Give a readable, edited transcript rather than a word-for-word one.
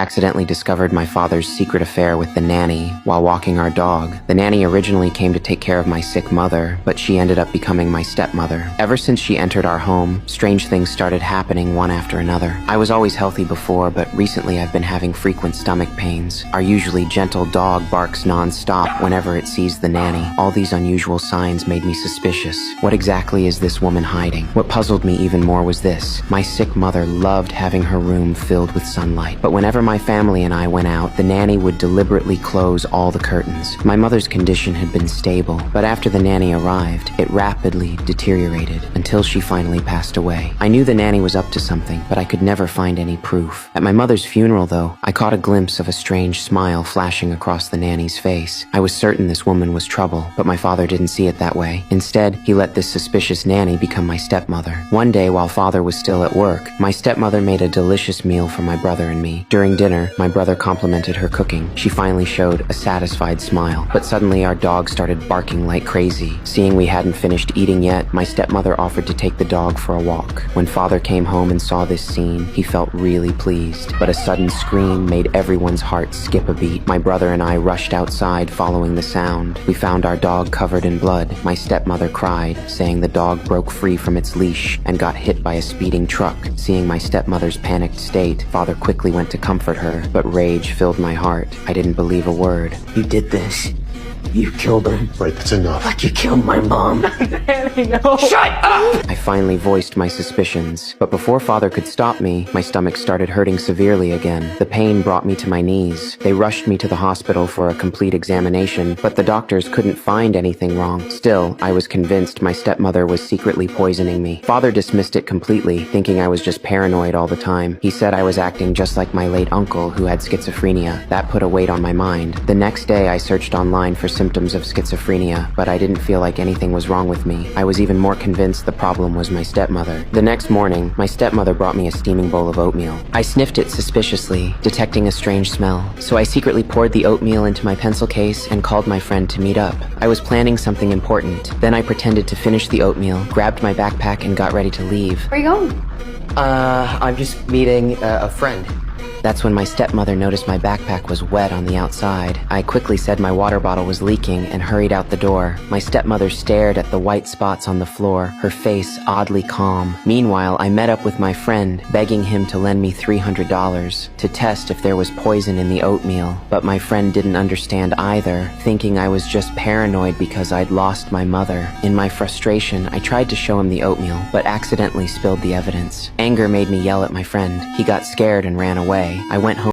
accidentally discovered my father's secret affair with the nanny while walking our dog. The nanny originally came to take care of my sick mother, but she ended up becoming my stepmother. Ever since she entered our home, strange things started happening one after another. I was always healthy before, but recently I've been having frequent stomach pains. Our usually gentle dog barks non-stop whenever it sees the nanny. All these unusual signs made me suspicious. What exactly is this woman hiding? What puzzled me even more was this. My sick mother loved having her room filled with sunlight, but whenever my family and I went out, the nanny would deliberately close all the curtains. My mother's condition had been stable, but after the nanny arrived, it rapidly deteriorated until she finally passed away. I knew the nanny was up to something, but I could never find any proof. At my mother's funeral, though, I caught a glimpse of a strange smile flashing across the nanny's face. I was certain this woman was trouble, but my father didn't see it that way. Instead, he let this suspicious nanny become my stepmother. One day, while father was still at work, my stepmother made a delicious meal for my brother and me. During dinner, my brother complimented her cooking. She finally showed a satisfied smile, but suddenly our dog started barking like crazy. Seeing we hadn't finished eating yet, my stepmother offered to take the dog for a walk. When father came home and saw this scene, he felt really pleased, but a sudden scream made everyone's heart skip a beat. My brother and I rushed outside following the sound. We found our dog covered in blood. My stepmother cried, saying the dog broke free from its leash and got hit by a speeding truck. Seeing my stepmother's panicked state, father quickly went to comfort her, but rage filled my heart. I didn't believe a word. You did this. You killed her. Right, that's enough. Like you killed my mom. Nanny, no. Shut up! I finally voiced my suspicions, but before father could stop me, my stomach started hurting severely again. The pain brought me to my knees. They rushed me to the hospital for a complete examination, but the doctors couldn't find anything wrong. Still, I was convinced my stepmother was secretly poisoning me. Father dismissed it completely, thinking I was just paranoid all the time. He said I was acting just like my late uncle who had schizophrenia. That put a weight on my mind. The next day, I searched online for symptoms of schizophrenia, but I didn't feel like anything was wrong with me. I was even more convinced the problem was my stepmother. The next morning, my stepmother brought me a steaming bowl of oatmeal. I sniffed it suspiciously, detecting a strange smell, so I secretly poured the oatmeal into my pencil case and called my friend to meet up. I was planning something important. Then I pretended to finish the oatmeal, grabbed my backpack, and got ready to leave. Where are you going? I'm just meeting a friend. That's when my stepmother noticed my backpack was wet on the outside. I quickly said my water bottle was leaking and hurried out the door. My stepmother stared at the white spots on the floor, her face oddly calm. Meanwhile, I met up with my friend, begging him to lend me $300 to test if there was poison in the oatmeal. But my friend didn't understand either, thinking I was just paranoid because I'd lost my mother. In my frustration, I tried to show him the oatmeal, but accidentally spilled the evidence. Anger made me yell at my friend. He got scared and ran away. I went home